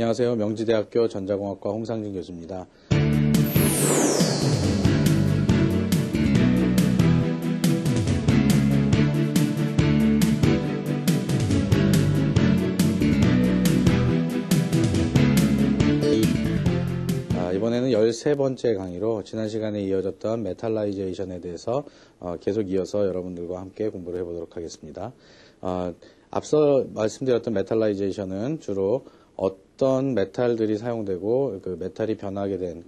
안녕하세요. 명지대학교 전자공학과 홍상진 교수입니다. 이번에는 13번째 강의로 지난 시간에 이어졌던 메탈라이제이션에 대해서 계속 이어서 여러분들과 함께 공부를 해보도록 하겠습니다. 앞서 말씀드렸던 메탈라이제이션은 주로 어떤 메탈들이 사용되고 그 메탈이 변하게 된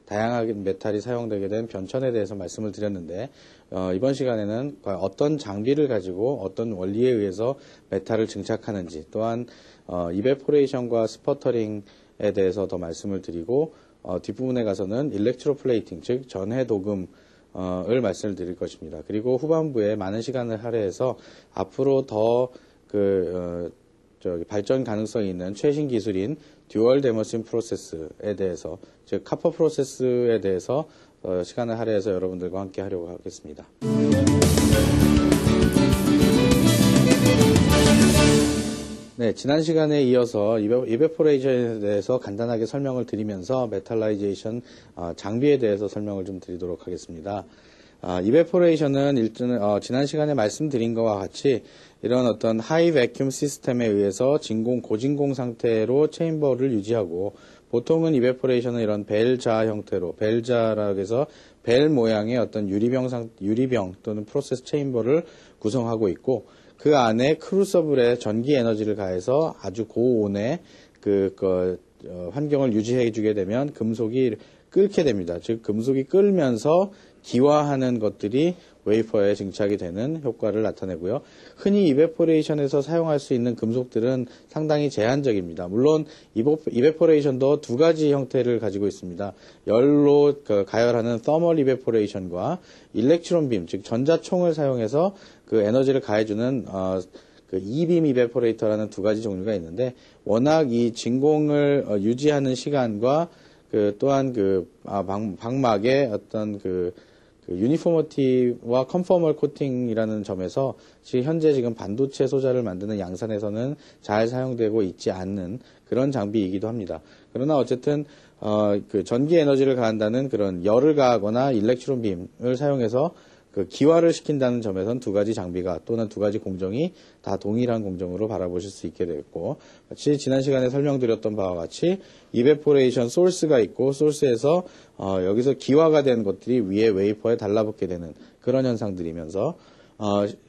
다양하게 메탈이 사용되게 된 변천에 대해서 말씀을 드렸는데 이번 시간에는 어떤 장비를 가지고 어떤 원리에 의해서 메탈을 증착하는지 또한 이베포레이션과 스퍼터링에 대해서 더 말씀을 드리고 뒷부분에 가서는 일렉트로플레이팅 즉 전해 도금을 말씀을 드릴 것입니다. 그리고 후반부에 많은 시간을 할애해서 앞으로 더 발전 가능성이 있는 최신 기술인 듀얼 데머신 프로세스에 대해서 즉 카퍼 프로세스에 대해서 시간을 할애해서 여러분들과 함께 하려고 하겠습니다. 네, 지난 시간에 이어서 이베포레이션에 대해서 간단하게 설명을 드리면서 메탈라이제이션 장비에 대해서 설명을 좀 드리도록 하겠습니다. 이베포레이션은 지난 시간에 말씀드린 것과 같이 이런 어떤 하이 베큐um 시스템에 의해서 고진공 상태로 체인버를 유지하고 보통은 이베포레이션은 이런 벨자 형태로 벨자라고 해서 벨 모양의 어떤 유리병 또는 프로세스 체인버를 구성하고 있고 그 안에 크루서블에 전기 에너지를 가해서 아주 고온의 환경을 유지해 주게 되면 금속이 끓게 됩니다. 즉 금속이 끓면서 기화하는 것들이 웨이퍼에 증착이 되는 효과를 나타내고요. 흔히 이베포레이션에서 사용할 수 있는 금속들은 상당히 제한적입니다. 물론 이베포레이션도 두 가지 형태를 가지고 있습니다. 열로 가열하는 서멀 이베포레이션과 일렉트론 빔, 즉 전자총을 사용해서 그 에너지를 가해주는 이빔 이베포레이터라는 두 가지 종류가 있는데 워낙 이 진공을 유지하는 시간과 또한 방막의 어떤 유니포머티와 컨포멀 코팅이라는 점에서 현재 반도체 소자를 만드는 양산에서는 잘 사용되고 있지 않는 그런 장비이기도 합니다. 그러나 어쨌든 전기 에너지를 가한다는 그런 열을 가하거나 일렉트론 빔을 사용해서 기화를 시킨다는 점에서는 두 가지 장비가 또는 두 가지 공정이 다 동일한 공정으로 바라보실 수 있게 되었고 마치 지난 시간에 설명드렸던 바와 같이 이베포레이션 소스가 있고 소스에서 여기서 기화가 된 것들이 위에 웨이퍼에 달라붙게 되는 그런 현상들이면서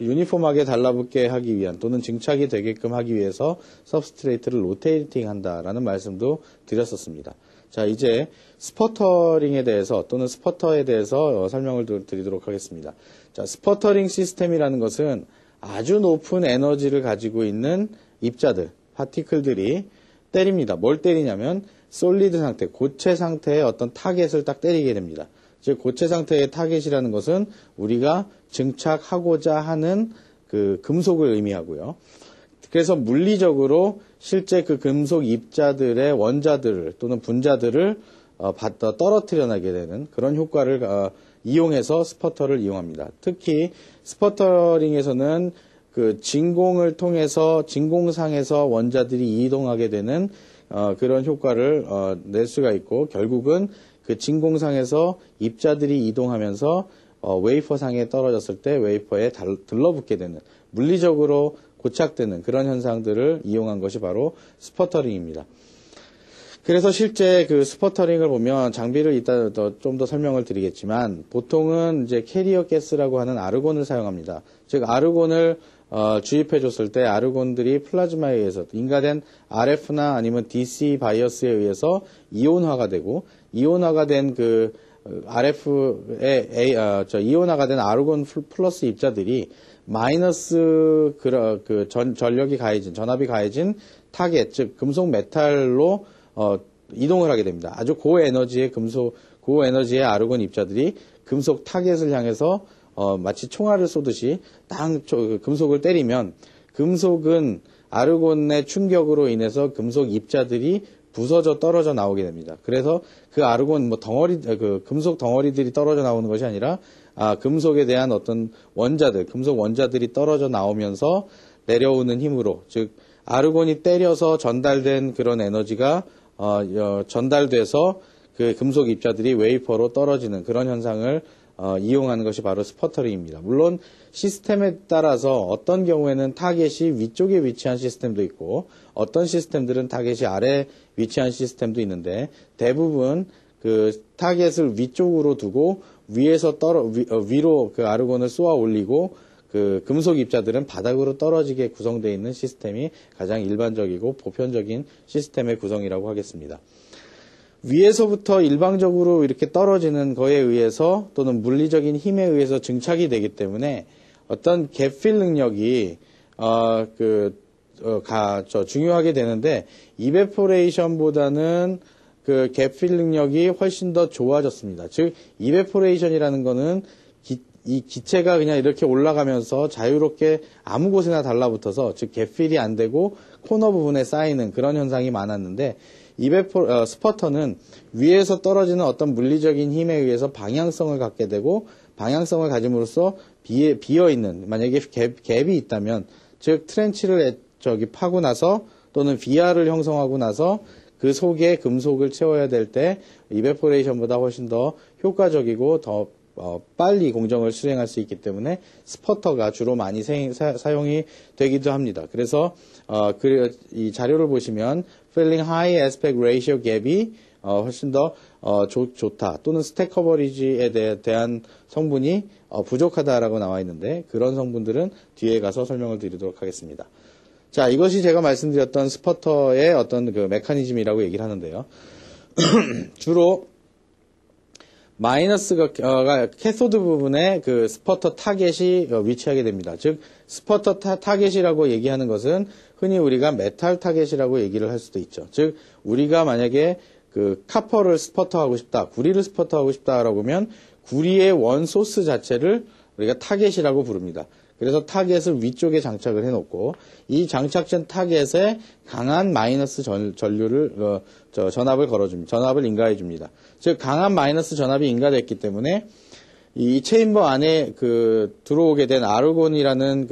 유니폼하게 달라붙게 하기 위한 또는 증착이 되게끔 하기 위해서 서브스트레이트를 로테이팅 한다라는 말씀도 드렸었습니다. 자, 이제 스퍼터링에 대해서 또는 스퍼터에 대해서 설명을 드리도록 하겠습니다. 자, 스퍼터링 시스템이라는 것은 아주 높은 에너지를 가지고 있는 입자들, 파티클들이 때립니다. 뭘 때리냐면 솔리드 상태, 고체 상태의 어떤 타겟을 딱 때리게 됩니다. 즉 고체 상태의 타겟이라는 것은 우리가 증착하고자 하는 금속을 의미하고요. 그래서 물리적으로 실제 금속 입자들의 원자들을 또는 분자들을 떨어뜨려 나게 되는 그런 효과를 이용해서 스퍼터를 이용합니다. 특히 스퍼터링에서는 진공을 통해서 진공상에서 원자들이 이동하게 되는 그런 효과를 낼 수가 있고 결국은 진공상에서 입자들이 이동하면서 웨이퍼상에 떨어졌을 때 웨이퍼에 들러붙게 되는 물리적으로 고착되는 그런 현상들을 이용한 것이 바로 스퍼터링입니다. 그래서 실제 스퍼터링을 보면 장비를 이따 좀 더 설명을 드리겠지만 보통은 이제 캐리어 가스라고 하는 아르곤을 사용합니다. 즉 아르곤을 주입해 줬을 때 아르곤들이 플라즈마에 의해서 인가된 RF나 아니면 DC 바이어스에 의해서 이온화가 되고 이온화가 된 이온화가 된 아르곤 플러스 입자들이 마이너스 전압이 가해진 타겟, 즉 금속 메탈로 이동을 하게 됩니다. 아주 고에너지의 고에너지의 아르곤 입자들이 금속 타겟을 향해서 마치 총알을 쏘듯이 금속을 때리면 금속은 아르곤의 충격으로 인해서 금속 입자들이 부서져 떨어져 나오게 됩니다. 그래서 아르곤 금속 덩어리들이 떨어져 나오는 것이 아니라 금속에 대한 어떤 금속 원자들이 떨어져 나오면서 내려오는 힘으로, 즉 아르곤이 때려서 전달된 그런 에너지가 전달돼서 그 금속 입자들이 웨이퍼로 떨어지는 그런 현상을 이용하는 것이 바로 스퍼터링입니다. 물론 시스템에 따라서 어떤 경우에는 타겟이 위쪽에 위치한 시스템도 있고 어떤 시스템들은 타겟이 아래 위치한 시스템도 있는데 대부분 그 타겟을 위쪽으로 두고 위에서 위로 그 아르곤을 쏘아 올리고 그 금속 입자들은 바닥으로 떨어지게 구성되어 있는 시스템이 가장 일반적이고 보편적인 시스템의 구성이라고 하겠습니다. 위에서부터 일방적으로 이렇게 떨어지는 거에 의해서 또는 물리적인 힘에 의해서 증착이 되기 때문에 어떤 갭필 능력이 중요하게 되는데 이베포레이션보다는 그 갭필 능력이 훨씬 더 좋아졌습니다. 즉 이베포레이션이라는 거는 이 기체가 그냥 이렇게 올라가면서 자유롭게 아무 곳에나 달라붙어서 즉 갭필이 안 되고 코너 부분에 쌓이는 그런 현상이 많았는데 스퍼터는 위에서 떨어지는 어떤 물리적인 힘에 의해서 방향성을 갖게 되고 방향성을 가짐으로써 비어있는 만약에 갭이 있다면 즉 트렌치를 파고 나서 또는 VR을 형성하고 나서 그 속에 금속을 채워야 될 때 이베포레이션보다 훨씬 더 효과적이고 더 빨리 공정을 수행할 수 있기 때문에 스퍼터가 주로 많이 사용이 되기도 합니다. 그래서 이 자료를 보시면 Filling High Aspect Ratio 갭이 훨씬 더 좋다 또는 스택 커버리지에 대한 성분이 부족하다라고 나와 있는데 그런 성분들은 뒤에 가서 설명을 드리도록 하겠습니다. 자, 이것이 제가 말씀드렸던 스퍼터의 어떤 그 메커니즘이라고 얘기를 하는데요. 주로 마이너스가 캐소드 부분에 그 스퍼터 타겟이 위치하게 됩니다. 즉 스퍼터 타겟이라고 얘기하는 것은 흔히 우리가 메탈 타겟이라고 얘기를 할 수도 있죠. 즉 우리가 만약에 그 카퍼를 스퍼터하고 싶다, 구리를 스퍼터하고 싶다라고 하면 구리의 원 소스 자체를 우리가 타겟이라고 부릅니다. 그래서 타겟을 위쪽에 장착을 해놓고 이 장착된 타겟에 강한 마이너스 전류를 전압을 걸어줍니다. 전압을 인가해 줍니다. 즉 강한 마이너스 전압이 인가됐기 때문에 이 체인버 안에 들어오게 된 아르곤이라는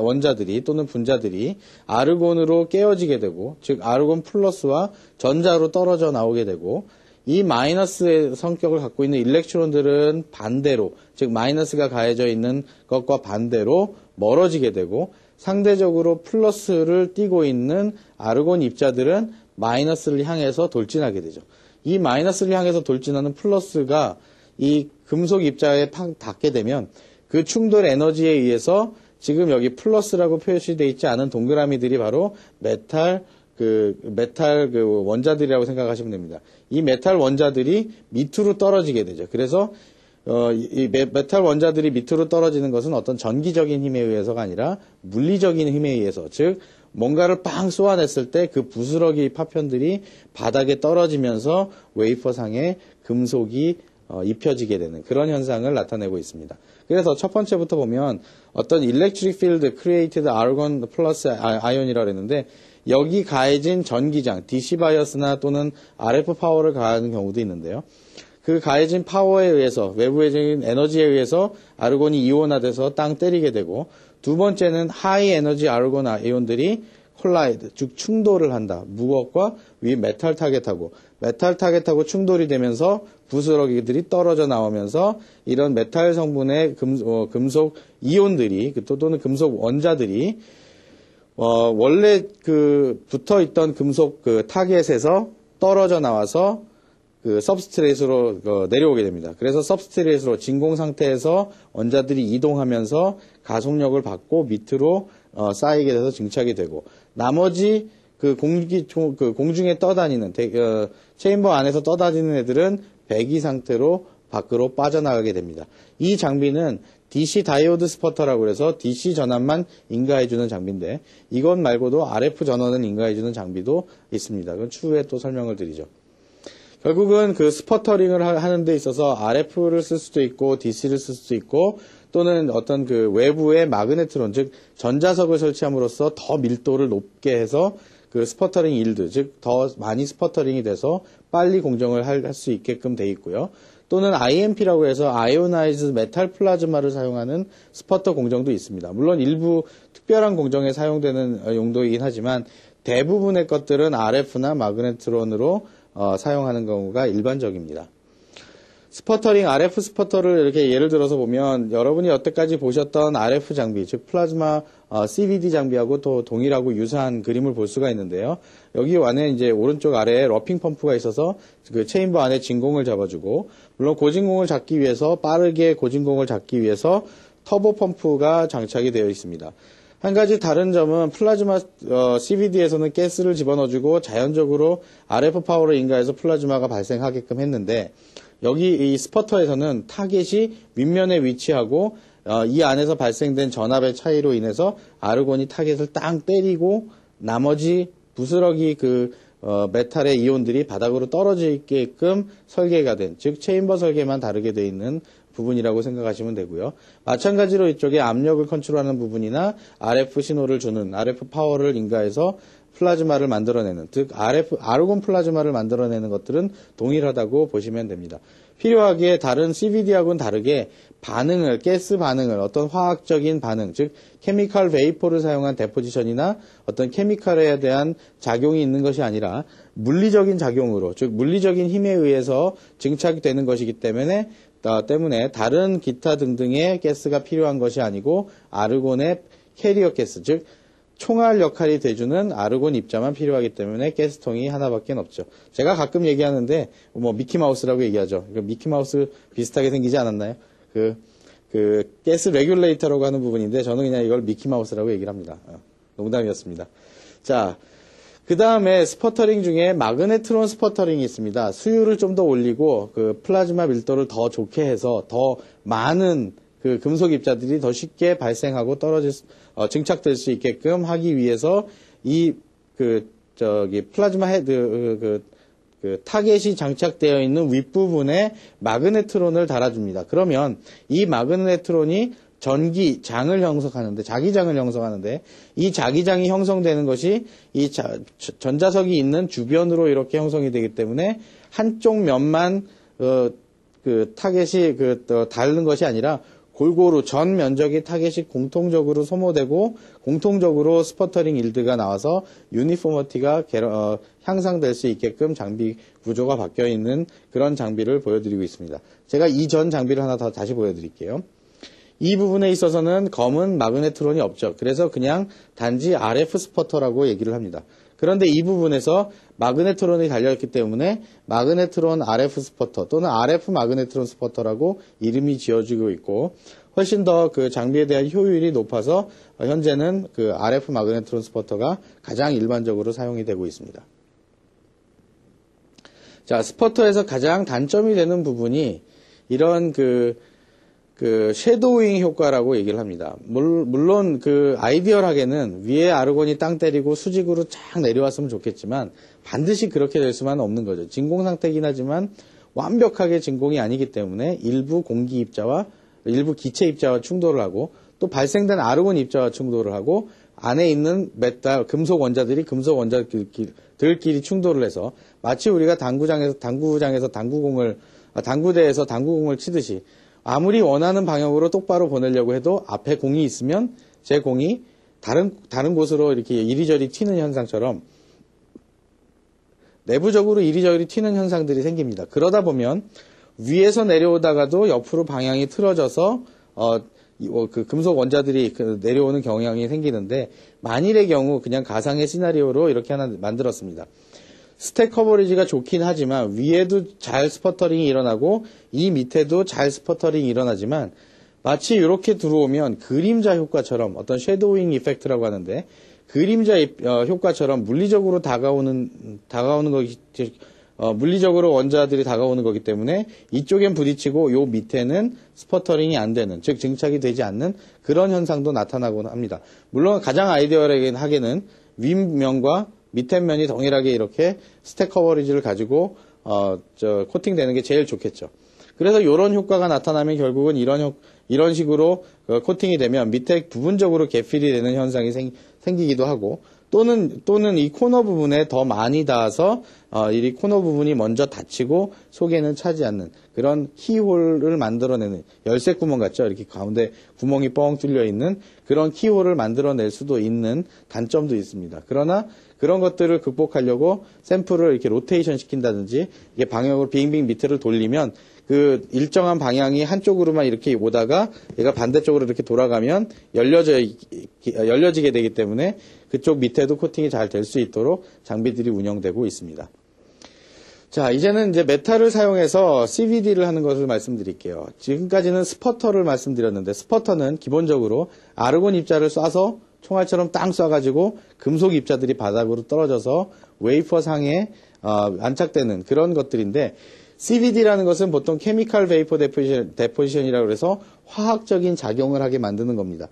원자들이 또는 분자들이 아르곤으로 깨어지게 되고 즉 아르곤 플러스와 전자로 떨어져 나오게 되고 이 마이너스의 성격을 갖고 있는 일렉트론들은 반대로 즉 마이너스가 가해져 있는 것과 반대로 멀어지게 되고 상대적으로 플러스를 띠고 있는 아르곤 입자들은 마이너스를 향해서 돌진하게 되죠. 이 마이너스를 향해서 돌진하는 플러스가 이 금속 입자에 닿게 되면 그 충돌 에너지에 의해서 지금 여기 플러스라고 표시되어 있지 않은 동그라미들이 바로 메탈 원자들이라고 생각하시면 됩니다. 이 메탈 원자들이 밑으로 떨어지게 되죠. 그래서 이 메탈 원자들이 밑으로 떨어지는 것은 어떤 전기적인 힘에 의해서가 아니라 물리적인 힘에 의해서 즉 뭔가를 빵 쏘아냈을 때 그 부스러기 파편들이 바닥에 떨어지면서 웨이퍼상에 금속이 입혀지게 되는 그런 현상을 나타내고 있습니다. 그래서 첫 번째부터 보면 어떤 electric field created argon plus ion 이라고 했는데 여기 가해진 전기장, DC 바이어스나 또는 RF 파워를 가하는 경우도 있는데요. 그 가해진 파워에 의해서 외부적인 에너지에 의해서 아르곤이 이온화돼서 땅 때리게 되고 두 번째는 하이 에너지 아르곤 아이온들이 콜라이드, 즉 충돌을 한다. 무엇과 위 메탈 타겟하고 충돌이 되면서 부스러기들이 떨어져 나오면서 이런 메탈 성분의 금속 이온들이 또는 금속 원자들이 원래 붙어 있던 금속 타겟에서 떨어져 나와서 서브스트레이트로 내려오게 됩니다. 그래서 서브스트레이트로 진공 상태에서 원자들이 이동하면서 가속력을 받고 밑으로 쌓이게 돼서 증착이 되고 나머지 공중에 떠다니는 체인버 안에서 떠다니는 애들은 배기 상태로 밖으로 빠져나가게 됩니다. 이 장비는 DC 다이오드 스퍼터라고 해서 DC 전압만 인가해주는 장비인데 이것 말고도 RF 전원을 인가해주는 장비도 있습니다. 그건 추후에 또 설명을 드리죠. 결국은 스퍼터링을 하는 데 있어서 RF를 쓸 수도 있고 DC를 쓸 수도 있고 또는 어떤 외부의 마그네트론 즉 전자석을 설치함으로써 더 밀도를 높게 해서 스퍼터링 일드 즉 더 많이 스퍼터링이 돼서 빨리 공정을 할 수 있게끔 돼 있고요. 또는 IMP라고 해서 아이오나이즈 메탈 플라즈마를 사용하는 스퍼터 공정도 있습니다. 물론 일부 특별한 공정에 사용되는 용도이긴 하지만 대부분의 것들은 RF나 마그네트론으로 사용하는 경우가 일반적입니다. 스퍼터링, RF 스퍼터를 이렇게 예를 들어서 보면 여러분이 여태까지 보셨던 RF 장비, 즉 플라즈마 CVD 장비하고 또 동일하고 유사한 그림을 볼 수가 있는데요. 여기 안에 이제 오른쪽 아래에 러핑 펌프가 있어서 그 체인버 안에 진공을 잡아주고, 물론 고진공을 잡기 위해서 빠르게 고진공을 잡기 위해서 터보 펌프가 장착이 되어 있습니다. 한 가지 다른 점은 플라즈마 CVD에서는 가스를 집어넣어주고 자연적으로 RF 파워를 인가해서 플라즈마가 발생하게끔 했는데, 여기 이 스퍼터에서는 타겟이 윗면에 위치하고 이 안에서 발생된 전압의 차이로 인해서 아르곤이 타겟을 땅 때리고 나머지 부스러기 메탈의 이온들이 바닥으로 떨어지게끔 설계가 된, 즉 체인버 설계만 다르게 되어 있는 부분이라고 생각하시면 되고요. 마찬가지로 이쪽에 압력을 컨트롤하는 부분이나 RF 신호를 주는 RF 파워를 인가해서 플라즈마를 만들어내는, 즉 아르곤 플라즈마를 만들어내는 것들은 동일하다고 보시면 됩니다. 필요하기에 다른 CVD하고는 다르게 반응을, 가스 반응을, 어떤 화학적인 반응, 즉 케미컬 베이퍼를 사용한 데포지션이나 어떤 케미컬에 대한 작용이 있는 것이 아니라 물리적인 작용으로, 즉 물리적인 힘에 의해서 증착이 되는 것이기 때문에 다른 기타 등등의 가스가 필요한 것이 아니고 아르곤의 캐리어 가스, 즉 총알 역할이 돼주는 아르곤 입자만 필요하기 때문에 가스통이 하나밖에 없죠. 제가 가끔 얘기하는데 미키마우스라고 얘기하죠. 미키마우스 비슷하게 생기지 않았나요? 가스 레귤레이터라고 하는 부분인데 저는 그냥 이걸 미키마우스라고 얘기를 합니다. 농담이었습니다. 자, 그 다음에 스퍼터링 중에 마그네트론 스퍼터링이 있습니다. 수율을 좀 더 올리고 플라즈마 밀도를 더 좋게 해서 더 많은 금속 입자들이 더 쉽게 발생하고 증착될 수 있게끔 하기 위해서 플라즈마 헤드, 타겟이 장착되어 있는 윗부분에 마그네트론을 달아줍니다. 그러면 이 마그네트론이 자기장을 형성하는데 이 자기장이 형성되는 것이 이 전자석이 있는 주변으로 이렇게 형성이 되기 때문에 한쪽 면만 타겟이 닳는 것이 아니라 골고루 전 면적의 타겟이 공통적으로 소모되고 공통적으로 스퍼터링 일드가 나와서 유니포머티가 향상될 수 있게끔 장비 구조가 바뀌어 있는 그런 장비를 보여드리고 있습니다. 제가 이전 장비를 하나 더 다시 보여드릴게요. 이 부분에 있어서는 검은 마그네트론이 없죠. 그래서 그냥 단지 RF 스퍼터라고 얘기를 합니다. 그런데 이 부분에서 마그네트론이 달려있기 때문에 마그네트론 RF 스퍼터 또는 RF 마그네트론 스퍼터라고 이름이 지어지고 있고, 훨씬 더 장비에 대한 효율이 높아서 현재는 RF 마그네트론 스퍼터가 가장 일반적으로 사용이 되고 있습니다. 자, 스퍼터에서 가장 단점이 되는 부분이 이런 섀도우잉 효과라고 얘기를 합니다. 물론 아이디얼하게는 위에 아르곤이 땅 때리고 수직으로 쫙 내려왔으면 좋겠지만 반드시 그렇게 될 수만 없는 거죠. 진공 상태이긴 하지만 완벽하게 진공이 아니기 때문에 일부 공기 입자와 일부 기체 입자와 충돌을 하고 또 발생된 아르곤 입자와 충돌을 하고 안에 있는 금속 원자들이 금속 원자들끼리 충돌을 해서 마치 우리가 당구대에서 당구공을 치듯이 아무리 원하는 방향으로 똑바로 보내려고 해도 앞에 공이 있으면 제 공이 다른 곳으로 이렇게 이리저리 튀는 현상처럼 내부적으로 이리저리 튀는 현상들이 생깁니다. 그러다 보면 위에서 내려오다가도 옆으로 방향이 틀어져서 금속 원자들이 내려오는 경향이 생기는데, 만일의 경우 그냥 가상의 시나리오로 이렇게 하나 만들었습니다. 스택 커버리지가 좋긴 하지만 위에도 잘 스퍼터링이 일어나고 이 밑에도 잘 스퍼터링이 일어나지만 마치 이렇게 들어오면 그림자 효과처럼, 어떤 섀도우잉 이펙트라고 하는데 그림자 효과처럼 물리적으로 다가오는 것이 물리적으로 원자들이 다가오는 거기 때문에 이쪽엔 부딪히고 요 밑에는 스퍼터링이 안 되는, 즉 증착이 되지 않는 그런 현상도 나타나곤 합니다. 물론 가장 아이디얼하게는 윗면과 밑에 면이 동일하게 이렇게 스택 커버리지를 가지고 코팅되는 게 제일 좋겠죠. 그래서 이런 효과가 나타나면 결국은 이런 식으로 코팅이 되면 밑에 부분적으로 개필이 되는 현상이 생기기도 하고, 또는 이 코너 부분에 더 많이 닿아서 이 코너 부분이 먼저 닫히고 속에는 차지 않는 그런 키홀을 만들어내는 열쇠 구멍 같죠? 이렇게 가운데 구멍이 뻥 뚫려 있는 그런 키홀을 만들어낼 수도 있는 단점도 있습니다. 그러나 그런 것들을 극복하려고 샘플을 이렇게 로테이션 시킨다든지 이게 방향으로 빙빙 밑을 돌리면 그 일정한 방향이 한쪽으로만 이렇게 오다가 얘가 반대쪽으로 이렇게 돌아가면 열려지게 되기 때문에 그쪽 밑에도 코팅이 잘 될 수 있도록 장비들이 운영되고 있습니다. 자, 이제는 이제 메탈을 사용해서 CVD를 하는 것을 말씀드릴게요. 지금까지는 스퍼터를 말씀드렸는데 스퍼터는 기본적으로 아르곤 입자를 쏴서 총알처럼 땅 쏴가지고 금속 입자들이 바닥으로 떨어져서 웨이퍼 상에 안착되는 그런 것들인데 CVD라는 것은 보통 케미컬 베이퍼 데포지션이라고 해서 화학적인 작용을 하게 만드는 겁니다.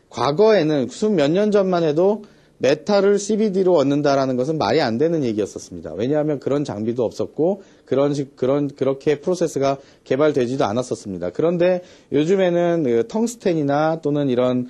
과거에는 몇 년 전만 해도 메탈을 CVD로 얻는다라는 것은 말이 안 되는 얘기였었습니다. 왜냐하면 그런 장비도 없었고 그렇게 프로세스가 개발되지도 않았었습니다. 그런데 요즘에는 그 텅스텐이나 또는 이런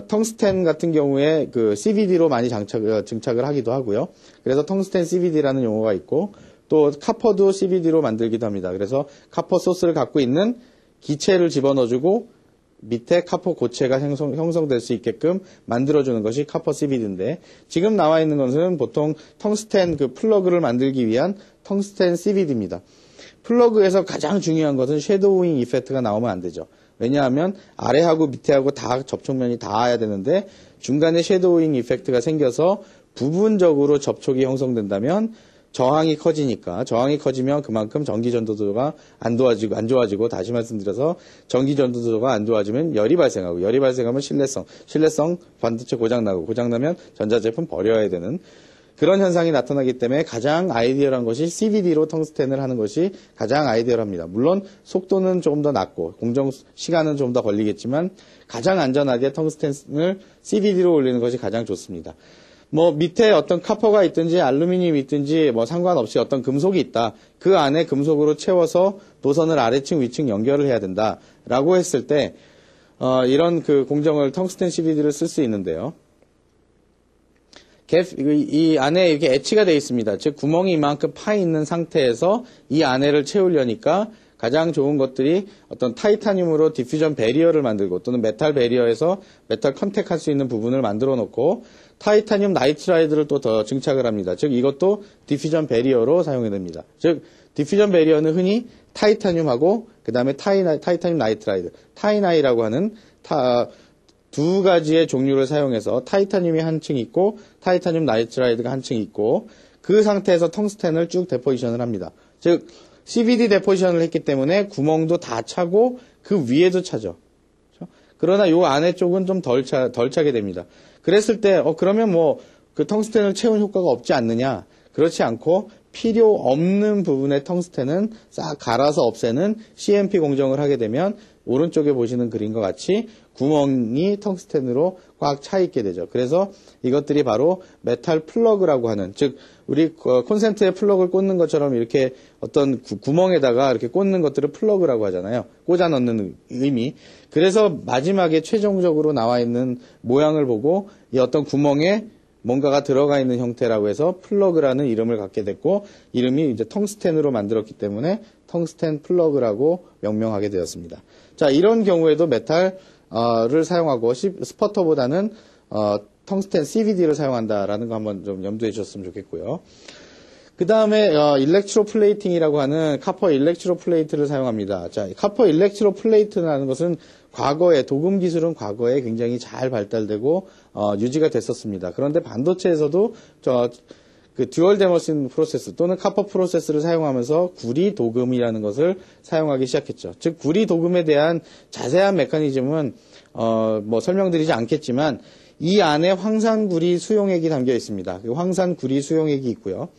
텅스텐 같은 경우에 그 CVD로 많이 증착을 하기도 하고요. 그래서 텅스텐 CVD라는 용어가 있고 또 카퍼도 CVD로 만들기도 합니다. 그래서 카퍼 소스를 갖고 있는 기체를 집어넣어주고 밑에 카퍼 고체가 형성될 수 있게끔 만들어주는 것이 카퍼 CVD인데 지금 나와 있는 것은 보통 텅스텐 그 플러그를 만들기 위한 텅스텐 CVD입니다. 플러그에서 가장 중요한 것은 섀도우잉 이펙트가 나오면 안 되죠. 왜냐하면 아래하고 밑에하고 다 접촉면이 닿아야 되는데 중간에 섀도우잉 이펙트가 생겨서 부분적으로 접촉이 형성된다면 저항이 커지니까 저항이 커지면 그만큼 전기 전도도가 안 좋아지고 다시 말씀드려서 전기 전도도가 안 좋아지면 열이 발생하고 열이 발생하면 신뢰성 반도체 고장나면 전자제품 버려야 되는 그런 현상이 나타나기 때문에 가장 아이디어한 것이 CVD로 텅스텐을 하는 것이 가장 아이디어합니다. 물론 속도는 조금 더 낮고 공정 시간은 좀 더 걸리겠지만 가장 안전하게 텅스텐을 CVD로 올리는 것이 가장 좋습니다. 밑에 어떤 카퍼가 있든지 알루미늄이 있든지 상관없이 어떤 금속이 있다. 그 안에 금속으로 채워서 노선을 아래층 위층 연결을 해야 된다라고 했을 때 이런 그 공정을 텅스텐 CVD를 쓸 수 있는데요. 이 안에 이렇게 애치가 되어 있습니다. 즉 구멍이 이만큼 파 있는 상태에서 이 안에를 채우려니까 가장 좋은 것들이 어떤 타이타늄으로 디퓨전 배리어를 만들고 또는 메탈 배리어에서 메탈 컨택할 수 있는 부분을 만들어 놓고 타이타늄 나이트라이드를 또 더 증착을 합니다. 즉 이것도 디퓨전 배리어로 사용이 됩니다. 즉 디퓨전 배리어는 흔히 타이타늄하고 그 다음에 타이타늄 나이트라이드, 타이나이라고 하는 두 가지의 종류를 사용해서 타이타늄이 한 층 있고 타이타늄 나이트라이드가 한 층 있고 그 상태에서 텅스텐을 쭉 데포지션을 합니다. 즉 CVD 데포지션을 했기 때문에 구멍도 다 차고 그 위에도 차죠. 그러나 요 안에 쪽은 좀 덜 차게 됩니다. 그랬을 때 그러면 그 텅스텐을 채운 효과가 없지 않느냐? 그렇지 않고 필요 없는 부분의 텅스텐은 싹 갈아서 없애는 CMP 공정을 하게 되면 오른쪽에 보시는 그림과 같이 구멍이 텅스텐으로 꽉 차 있게 되죠. 그래서 이것들이 바로 메탈 플러그라고 하는, 즉 우리 콘센트에 플러그를 꽂는 것처럼 이렇게 어떤 구멍에다가 이렇게 꽂는 것들을 플러그라고 하잖아요. 꽂아 넣는 의미. 그래서 마지막에 최종적으로 나와 있는 모양을 보고 이 어떤 구멍에 뭔가가 들어가 있는 형태라고 해서 플러그라는 이름을 갖게 됐고, 이름이 이제 텅스텐으로 만들었기 때문에 텅스텐 플러그라고 명명하게 되었습니다. 자, 이런 경우에도 메탈을 사용하고 스퍼터보다는 텅스텐 CVD를 사용한다라는 거 한번 좀 염두해 주셨으면 좋겠고요. 그 다음에 일렉트로 플레이팅이라고 하는 카퍼 일렉트로 플레이트를 사용합니다. 자, 카퍼 일렉트로 플레이트라는 것은 도금 기술은 과거에 굉장히 잘 발달되고 유지가 됐었습니다. 그런데 반도체에서도 그 듀얼 데머신 프로세스 또는 카퍼 프로세스를 사용하면서 구리 도금이라는 것을 사용하기 시작했죠. 즉 구리 도금에 대한 자세한 메커니즘은 설명드리지 않겠지만 이 안에 황산구리 수용액이 담겨 있습니다. 그 황산구리 수용액이 있고요.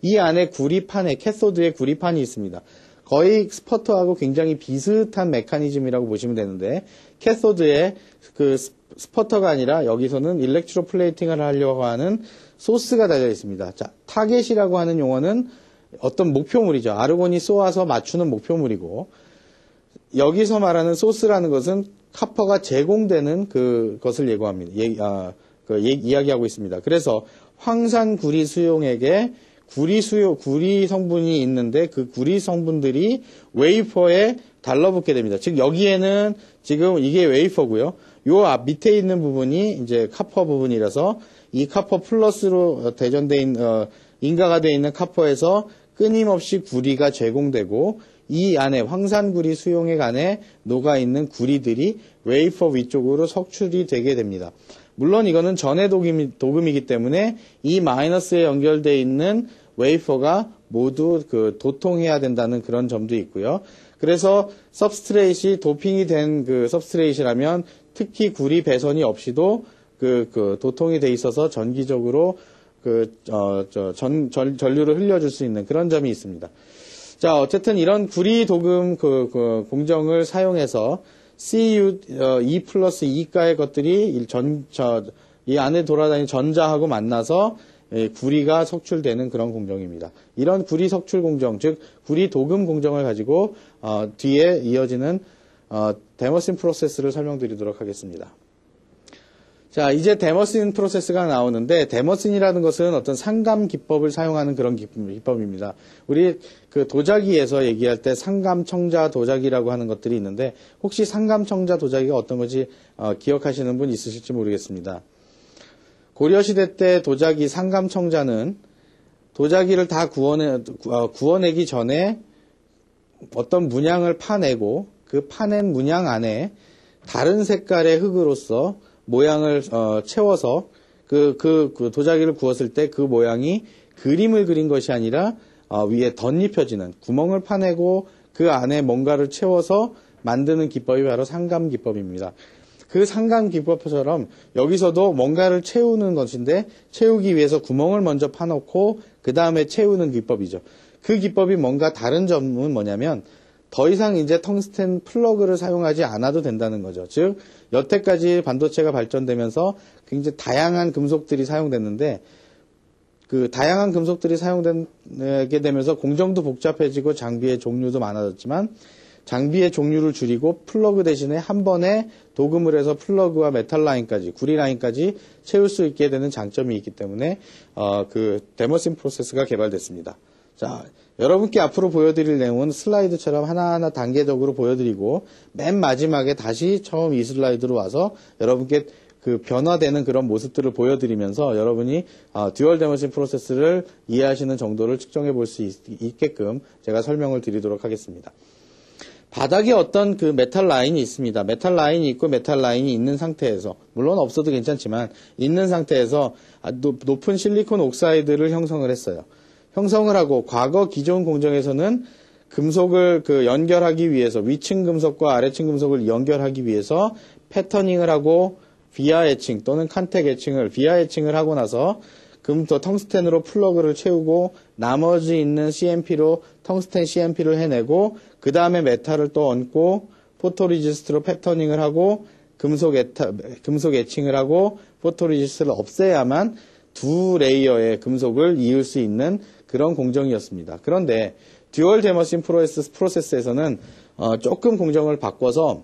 이 안에 구리판에 캐소드에 구리판이 있습니다. 거의 스퍼터하고 굉장히 비슷한 메커니즘이라고 보시면 되는데, 캐소드에 그 스퍼터가 아니라 여기서는 일렉트로 플레이팅을 하려고 하는 소스가 달려 있습니다. 자, 타겟이라고 하는 용어는 어떤 목표물이죠. 아르곤이 쏘아서 맞추는 목표물이고, 여기서 말하는 소스라는 것은 카퍼가 제공되는 그것을 이야기하고 있습니다. 그래서 황산 구리 수용액에 구리 성분이 있는데 그 구리 성분들이 웨이퍼에 달라붙게 됩니다. 즉 여기에는 지금 이게 웨이퍼고요. 요 앞 밑에 있는 부분이 이제 카퍼 부분이라서 이 카퍼 플러스로 인가가 되어 있는 카퍼에서 끊임없이 구리가 제공되고 이 안에 황산구리 수용액 안에 녹아있는 구리들이 웨이퍼 위쪽으로 석출이 되게 됩니다. 물론 이거는 전해 도금이기 때문에 이 마이너스에 연결되어 있는 웨이퍼가 모두 도통해야 된다는 그런 점도 있고요. 그래서 서브스트레이트이 도핑이 된 서브스트레이트라면 특히 구리 배선이 없이도 도통이 돼 있어서 전기적으로 전류를 흘려줄 수 있는 그런 점이 있습니다. 자, 어쨌든 이런 구리 도금 공정을 사용해서 CU, E 플러스 E가의 것들이 이 안에 돌아다니는 전자하고 만나서 구리가 석출되는 그런 공정입니다. 이런 구리 석출 공정, 즉 구리 도금 공정을 가지고 뒤에 이어지는 데머신 프로세스를 설명드리도록 하겠습니다. 자, 이제 데머신 프로세스가 나오는데 데머신이라는 것은 어떤 상감 기법을 사용하는 그런 기법입니다. 우리 도자기에서 얘기할 때 상감청자 도자기라고 하는 것들이 있는데 혹시 상감청자 도자기가 어떤 건지 기억하시는 분 있으실지 모르겠습니다. 고려시대 때 도자기 상감청자는 도자기를 다 구워내기 전에 어떤 문양을 파내고 그 파낸 문양 안에 다른 색깔의 흙으로서 모양을 채워서 도자기를 구웠을 때 그 모양이 그림을 그린 것이 아니라 위에 덧입혀지는 구멍을 파내고 그 안에 뭔가를 채워서 만드는 기법이 바로 상감 기법입니다. 그 상감 기법처럼 여기서도 뭔가를 채우는 것인데 채우기 위해서 구멍을 먼저 파놓고 그 다음에 채우는 기법이죠. 그 기법이 뭔가 다른 점은 뭐냐면 더 이상 이제 텅스텐 플러그를 사용하지 않아도 된다는 거죠. 즉 여태까지 반도체가 발전되면서 굉장히 다양한 금속들이 사용됐는데 그 다양한 금속들이 사용되게 되면서 공정도 복잡해지고 장비의 종류도 많아졌지만 장비의 종류를 줄이고 플러그 대신에 한 번에 도금을 해서 플러그와 메탈 라인까지, 구리 라인까지 채울 수 있게 되는 장점이 있기 때문에 데머신 프로세스가 개발됐습니다. 자, 여러분께 앞으로 보여드릴 내용은 슬라이드처럼 하나하나 단계적으로 보여드리고 맨 마지막에 다시 처음 이 슬라이드로 와서 여러분께 변화되는 그런 모습들을 보여드리면서 여러분이 듀얼 데머신 프로세스를 이해하시는 정도를 측정해 볼 수 있게끔 제가 설명을 드리도록 하겠습니다. 바닥에 어떤 메탈 라인이 있습니다. 메탈 라인이 있고 메탈 라인이 있는 상태에서, 물론 없어도 괜찮지만 있는 상태에서 높은 실리콘 옥사이드를 형성을 했어요. 형성을 하고 과거 기존 공정에서는 금속을 연결하기 위해서 위층 금속과 아래층 금속을 연결하기 위해서 패터닝을 하고 비아 에칭 또는 칸텍 에칭을 비아 에칭을 하고 나서 텅스텐으로 플러그를 채우고 나머지 있는 CMP로 텅스텐 CMP를 해내고 그 다음에 메탈을 또 얹고 포토리지스트로 패터닝을 하고 금속 에칭을 하고 포토리지스트를 없애야만 두 레이어의 금속을 이을 수 있는 그런 공정이었습니다. 그런데 듀얼 데머신 프로세스에서는 조금 공정을 바꿔서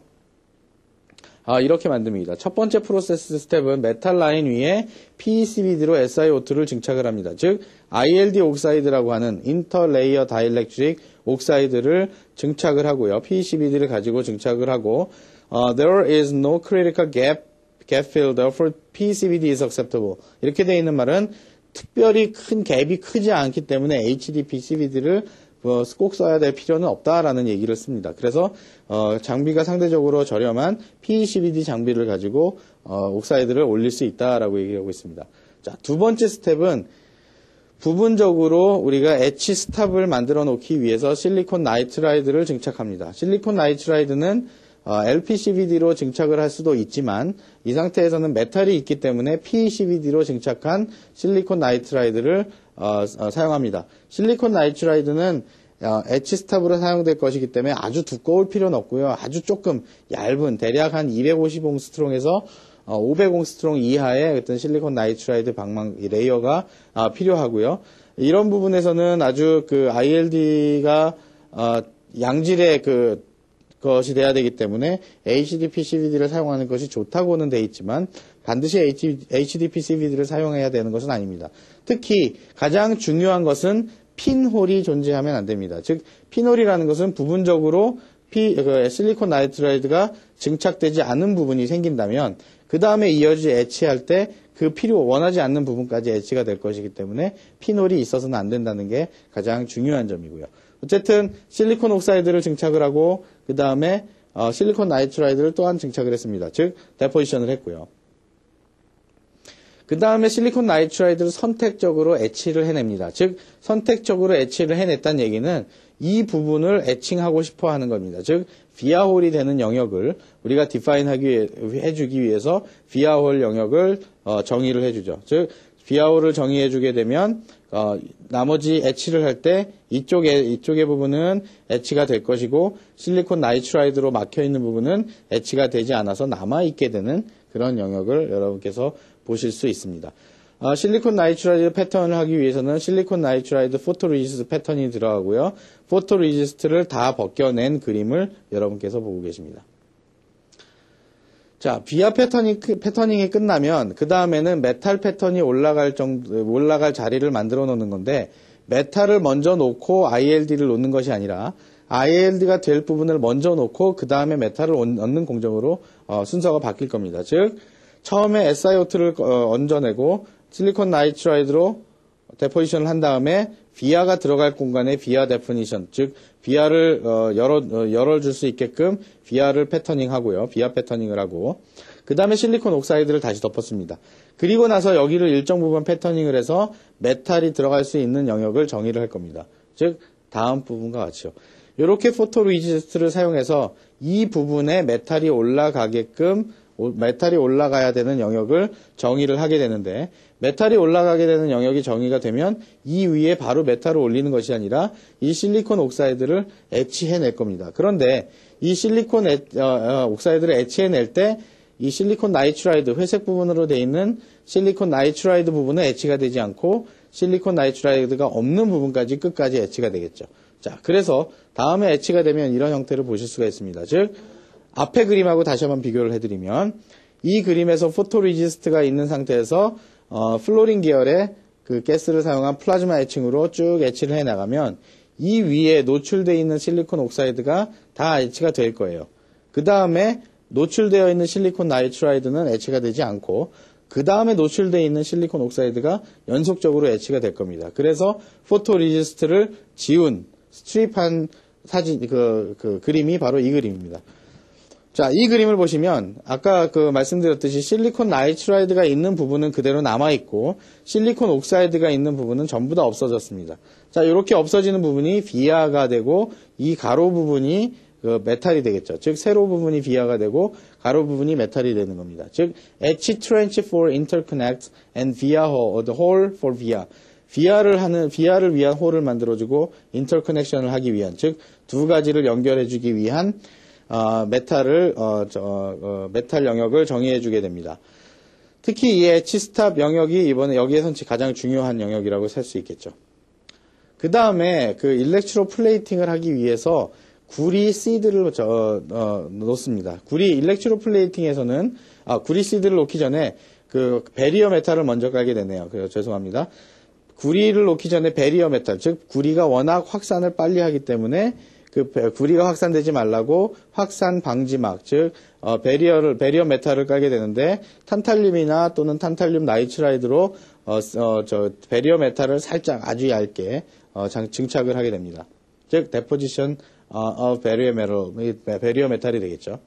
이렇게 만듭니다. 첫 번째 프로세스 스텝은 메탈 라인 위에 PECVD로 SiO2를 증착을 합니다. 즉 ILD 옥사이드라고 하는 인터레이어 다이렉트릭 옥사이드를 증착을 하고요. PECVD를 가지고 증착을 하고 There is no critical gap fill, therefore PECVD is acceptable. 이렇게 되어 있는 말은 특별히 큰 갭이 크지 않기 때문에 HD PECVD를 꼭 써야 될 필요는 없다라는 얘기를 씁니다. 그래서 장비가 상대적으로 저렴한 PECVD 장비를 가지고 옥사이드를 올릴 수 있다라고 얘기하고 있습니다. 자, 두 번째 스텝은 부분적으로 우리가 엣치 스탑을 만들어 놓기 위해서 실리콘 나이트라이드를 증착합니다. 실리콘 나이트라이드는 LPCVD로 증착을 할 수도 있지만 이 상태에서는 메탈이 있기 때문에 PECVD로 증착한 실리콘 나이트라이드를 사용합니다. 실리콘 나이트라이드는 엣치 스탑으로 사용될 것이기 때문에 아주 두꺼울 필요는 없고요. 아주 조금 얇은 대략 한 250옹스트롱에서 500옹스트롱 이하의 어떤 실리콘 나이트라이드 레이어가 필요하고요. 이런 부분에서는 아주 ILD가 양질의 것이 돼야 되기 때문에 HDP CVD를 사용하는 것이 좋다고는 돼 있지만 반드시 HDP CVD를 사용해야 되는 것은 아닙니다. 특히 가장 중요한 것은 핀홀이 존재하면 안 됩니다. 즉 핀홀이라는 것은 부분적으로 실리콘 나이트라이드가 증착되지 않은 부분이 생긴다면 그 다음에 이어지 애치할 때 그 원하지 않는 부분까지 애치가 될 것이기 때문에 핀홀이 있어서는 안 된다는 게 가장 중요한 점이고요. 어쨌든 실리콘 옥사이드를 증착을 하고 그 다음에 실리콘 나이트라이드를 또한 증착을 했습니다. 즉 데포지션을 했고요. 그 다음에 실리콘 나이트라이드를 선택적으로 애치를 해냅니다. 즉 선택적으로 애치를 해냈다는 얘기는 이 부분을 애칭하고 싶어 하는 겁니다. 즉 비아홀이 되는 영역을 우리가 디파인 해주기 위해서 비아홀 영역을 정의를 해주죠. 즉 비아홀을 정의해주게 되면 나머지 애치를 할 때 이쪽의 부분은 애치가 될 것이고 실리콘 나이트라이드로 막혀있는 부분은 애치가 되지 않아서 남아있게 되는 그런 영역을 여러분께서 보실 수 있습니다. 실리콘 나이트라이드 패턴을 하기 위해서는 실리콘 나이트라이드 포토레지스트 패턴이 들어가고요. 포토레지스트를 다 벗겨낸 그림을 여러분께서 보고 계십니다. 자, 비아 패터닝이 끝나면 그 다음에는 메탈 패턴이 올라갈 자리를 만들어 놓는 건데 메탈을 먼저 놓고 ILD를 놓는 것이 아니라 ILD가 될 부분을 먼저 놓고 그 다음에 메탈을 얻는 공정으로 순서가 바뀔 겁니다. 즉 처음에 SiO2를 얹어내고 실리콘 나이트라이드로 데포지션을 한 다음에 비아가 들어갈 공간에 비아 데포니션, 즉 비아를 열어줄 수 있게끔 비아를 패터닝 하고요. 비아 패터닝을 하고 그 다음에 실리콘 옥사이드를 다시 덮었습니다. 그리고 나서 여기를 일정 부분 패터닝을 해서 메탈이 들어갈 수 있는 영역을 정의를 할 겁니다. 즉 다음 부분과 같이요. 이렇게 포토레지스트를 사용해서 이 부분에 메탈이 올라가야 되는 영역을 정의를 하게 되는데 메탈이 올라가게 되는 영역이 정의가 되면 이 위에 바로 메탈을 올리는 것이 아니라 이 실리콘 옥사이드를 애치해낼 겁니다. 그런데 이 실리콘 옥사이드를 애치해낼 때 이 실리콘 나이트라이드 회색 부분으로 되어 있는 실리콘 나이트라이드 부분은 애치가 되지 않고 실리콘 나이트라이드가 없는 부분까지 끝까지 애치가 되겠죠. 자, 그래서 다음에 애치가 되면 이런 형태를 보실 수가 있습니다. 즉 앞에 그림하고 다시 한번 비교를 해드리면 이 그림에서 포토레지스트가 있는 상태에서 플로린 계열의 그 가스를 사용한 플라즈마 애칭으로 쭉 애치를 해나가면 이 위에 노출되어 있는 실리콘 옥사이드가 다 애치가 될 거예요. 그 다음에 노출되어 있는 실리콘 나이트라이드는 애치가 되지 않고 그 다음에 노출되어 있는 실리콘 옥사이드가 연속적으로 애치가 될 겁니다. 그래서 포토레지스트를 지운 스트립한 사진 그 그림이 바로 이 그림입니다. 자, 이 그림을 보시면 아까 말씀드렸듯이 실리콘 나이트라이드가 있는 부분은 그대로 남아있고 실리콘 옥사이드가 있는 부분은 전부 다 없어졌습니다. 자, 이렇게 없어지는 부분이 비아가 되고 이 가로 부분이 메탈이 되겠죠. 즉 세로 부분이 비아가 되고 가로 부분이 메탈이 되는 겁니다. 즉 etch trench for interconnect and via hole, the hole for via. 비아를 위한 홀을 만들어주고 인터커넥션을 하기 위한, 즉 두 가지를 연결해주기 위한 메탈 영역을 정의해주게 됩니다. 특히 이 엣치 스탑 영역이 이번에 여기에선 가장 중요한 영역이라고 할 수 있겠죠. 그 다음에 일렉트로 플레이팅을 하기 위해서 구리 시드를 놓습니다. 일렉트로 플레이팅에서는 구리 시드를 놓기 전에 베리어 메탈을 먼저 깔게 되네요. 죄송합니다. 구리를 놓기 전에 베리어 메탈, 즉 구리가 워낙 확산을 빨리 하기 때문에 구리가 확산되지 말라고 확산 방지막, 즉 베리어 메탈을 깔게 되는데 탄탈륨이나 또는 탄탈륨 나이트라이드로 베리어 메탈을 살짝 아주 얇게 증착을 하게 됩니다. 즉 deposition of 베리어 메탈이 되겠죠.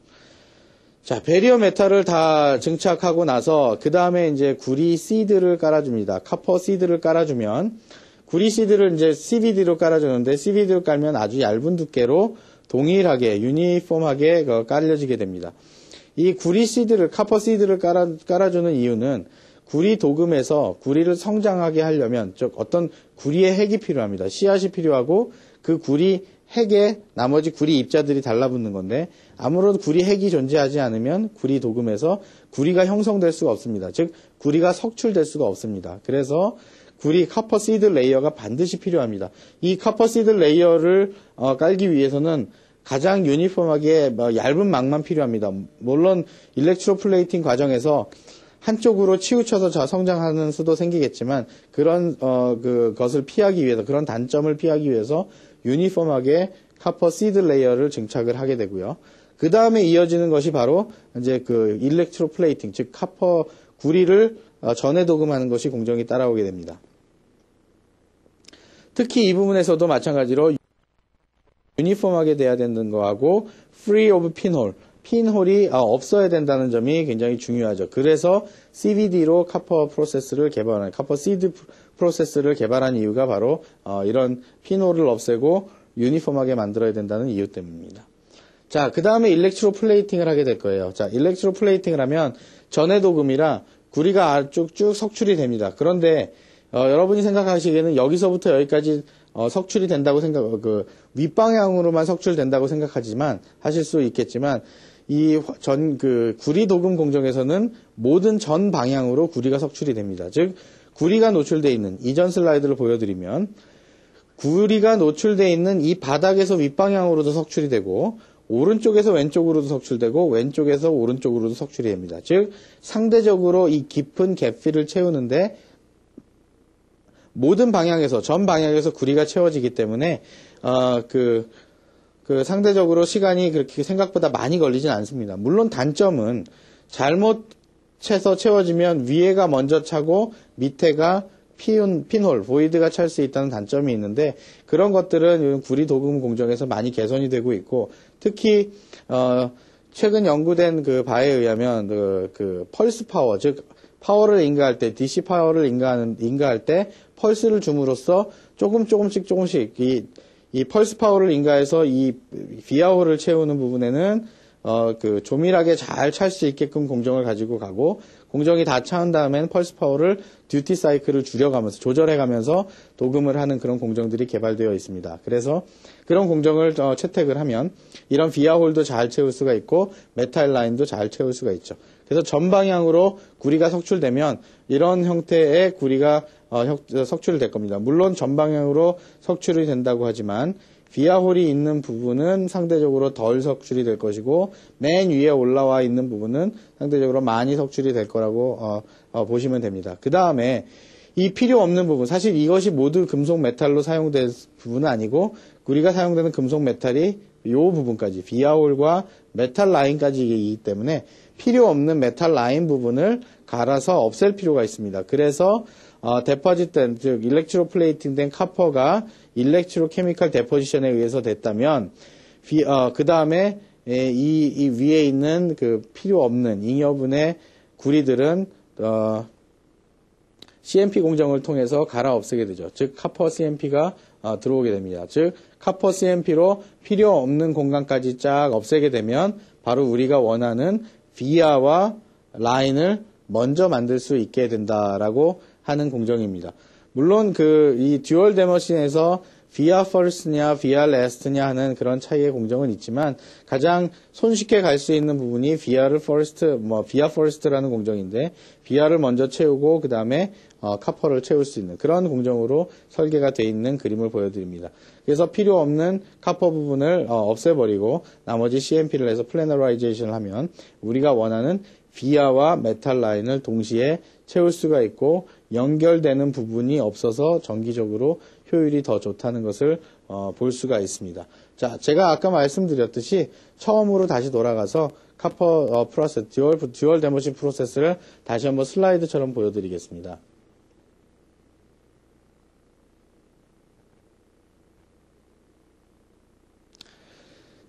자, 베리어 메탈을 다 증착하고 나서 그 다음에 이제 구리 시드를 깔아줍니다. 카퍼 시드를 깔아주면 구리 시드를 이제 CVD로 깔아주는데 CVD로 깔면 아주 얇은 두께로 동일하게 유니폼하게 깔려지게 됩니다. 이 구리 시드를 카퍼 시드를 깔아주는 이유는 구리 도금에서 구리를 성장하게 하려면 즉 어떤 구리의 핵이 필요합니다. 씨앗이 필요하고 그 구리 핵에 나머지 구리 입자들이 달라붙는 건데 아무런 구리 핵이 존재하지 않으면 구리 도금에서 구리가 형성될 수가 없습니다. 즉 구리가 석출될 수가 없습니다. 그래서 구리 카퍼 시드 레이어가 반드시 필요합니다. 이 카퍼 시드 레이어를 깔기 위해서는 가장 유니폼하게 얇은 막만 필요합니다. 물론 일렉트로플레이팅 과정에서 한쪽으로 치우쳐서 성장하는 수도 생기겠지만 그런 그것을 피하기 위해서 그런 단점을 피하기 위해서 유니폼하게 카퍼 시드 레이어를 증착을 하게 되고요. 그 다음에 이어지는 것이 바로 이제 그 일렉트로플레이팅, 즉 카퍼 구리를 전해 도금하는 것이 공정이 따라오게 됩니다. 특히 이 부분에서도 마찬가지로 유니폼하게 돼야 되는 거하고 free of pinhole, 핀홀이 없어야 된다는 점이 굉장히 중요하죠. 그래서 CVD로 카퍼 프로세스를 개발한, 카퍼 시드 프로세스를 개발한 이유가 바로 이런 핀홀을 없애고 유니폼하게 만들어야 된다는 이유 때문입니다. 자, 그 다음에 일렉트로 플레이팅을 하게 될 거예요. 자, 일렉트로 플레이팅을 하면 전해 도금이라 구리가 쭉쭉 석출이 됩니다. 그런데 여러분이 생각하시기에는 여기서부터 여기까지 석출이 된다고 윗방향으로만 석출된다고 생각하지만 하실 수 있겠지만 구리 도금 공정에서는 모든 전 방향으로 구리가 석출이 됩니다. 즉 구리가 노출되어 있는 이전 슬라이드를 보여드리면 구리가 노출되어 있는 이 바닥에서 윗방향으로도 석출이 되고 오른쪽에서 왼쪽으로도 석출되고 왼쪽에서 오른쪽으로도 석출이 됩니다. 즉 상대적으로 이 깊은 갭필을 채우는데 모든 방향에서 전 방향에서 구리가 채워지기 때문에 상대적으로 시간이 그렇게 생각보다 많이 걸리진 않습니다. 물론 단점은 잘못 채서 채워지면 위에가 먼저 차고 밑에가 핀홀, 보이드가 찰 수 있다는 단점이 있는데 그런 것들은 구리 도금 공정에서 많이 개선이 되고 있고 특히 최근 연구된 그 바에 의하면 그 펄스 파워, 즉 파워를 인가할 때 DC 파워를 인가할 때 펄스를 줌으로써 조금씩 이 펄스 파워를 인가해서 이 비아홀을 채우는 부분에는 조밀하게 잘 찰 수 있게끔 공정을 가지고 가고 공정이 다 차은 다음에는 펄스 파워를 듀티 사이클을 줄여가면서 조절해가면서 도금을 하는 그런 공정들이 개발되어 있습니다. 그래서 그런 공정을 채택을 하면 이런 비아홀도 잘 채울 수가 있고 메탈 라인도 잘 채울 수가 있죠. 그래서 전방향으로 구리가 석출되면 이런 형태의 구리가 석출될 겁니다. 물론 전방향으로 석출이 된다고 하지만 비아홀이 있는 부분은 상대적으로 덜 석출이 될 것이고 맨 위에 올라와 있는 부분은 상대적으로 많이 석출이 될 거라고 보시면 됩니다. 그 다음에 이 필요 없는 부분, 사실 이것이 모두 금속 메탈로 사용될 부분은 아니고 구리가 사용되는 금속 메탈이 이 부분까지 비아홀과 메탈 라인까지이기 때문에 필요 없는 메탈 라인 부분을 갈아서 없앨 필요가 있습니다. 그래서 데포짓된, 즉 일렉트로 플레이팅된 카퍼가 일렉트로 케미컬 데포지션에 의해서 됐다면 그 다음에 이 위에 있는 그 필요 없는 잉여분의 구리들은 CMP 공정을 통해서 갈아 없애게 되죠. 즉 카퍼 CMP가 들어오게 됩니다. 즉 카퍼 CMP로 필요 없는 공간까지 쫙 없애게 되면 바로 우리가 원하는 비아와 라인을 먼저 만들 수 있게 된다라고 하는 공정입니다. 물론 이 듀얼 데머신에서 via first냐 via last냐 하는 그런 차이의 공정은 있지만 가장 손쉽게 갈 수 있는 부분이 via를 via first라는 공정인데 via를 먼저 채우고 그 다음에 카퍼를 채울 수 있는 그런 공정으로 설계가 되어 있는 그림을 보여드립니다. 그래서 필요 없는 카퍼 부분을 없애버리고 나머지 CMP를 해서 플래너라이제이션을 하면 우리가 원하는 via와 메탈 라인을 동시에 채울 수가 있고 연결되는 부분이 없어서 정기적으로 효율이 더 좋다는 것을 볼 수가 있습니다. 자, 제가 아까 말씀드렸듯이 처음으로 다시 돌아가서 카퍼 프로세스, 듀얼 데모신 프로세스를 다시 한번 슬라이드처럼 보여드리겠습니다.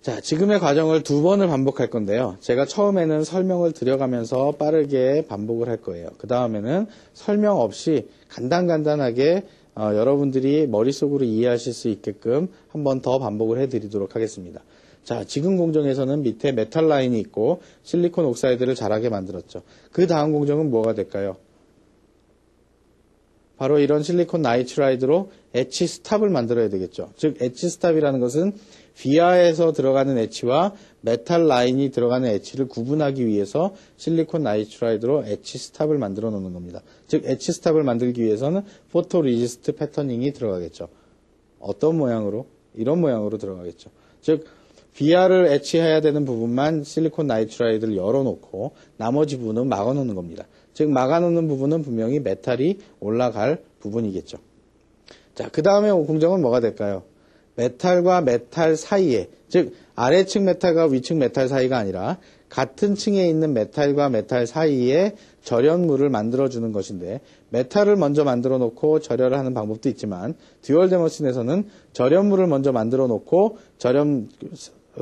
자, 지금의 과정을 2번을 반복할 건데요. 제가 처음에는 설명을 드려가면서 빠르게 반복을 할 거예요. 그 다음에는 설명 없이 간단하게 여러분들이 머릿속으로 이해하실 수 있게끔 한 번 더 반복을 해드리도록 하겠습니다. 자, 지금 공정에서는 밑에 메탈 라인이 있고 실리콘 옥사이드를 자라게 만들었죠. 그 다음 공정은 뭐가 될까요? 바로 이런 실리콘 나이트라이드로 엣지 스탑을 만들어야 되겠죠. 즉 엣지 스탑이라는 것은 비아에서 들어가는 엣지와 메탈 라인이 들어가는 엣지를 구분하기 위해서 실리콘 나이트라이드로 엣지 스탑을 만들어 놓는 겁니다. 즉 엣지 스탑을 만들기 위해서는 포토 리지스트 패터닝이 들어가겠죠. 어떤 모양으로? 이런 모양으로 들어가겠죠. 즉 비아를 etch해야 되는 부분만 실리콘 나이트라이드를 열어놓고 나머지 부분은 막아놓는 겁니다. 즉 막아놓는 부분은 분명히 메탈이 올라갈 부분이겠죠. 자, 그 다음에 공정은 뭐가 될까요? 메탈과 메탈 사이에, 즉 아래층 메탈과 위층 메탈 사이가 아니라 같은 층에 있는 메탈과 메탈 사이에 절연물을 만들어주는 것인데, 메탈을 먼저 만들어 놓고 절여를 하는 방법도 있지만 듀얼 데머신에서는 절연물을 먼저 만들어 놓고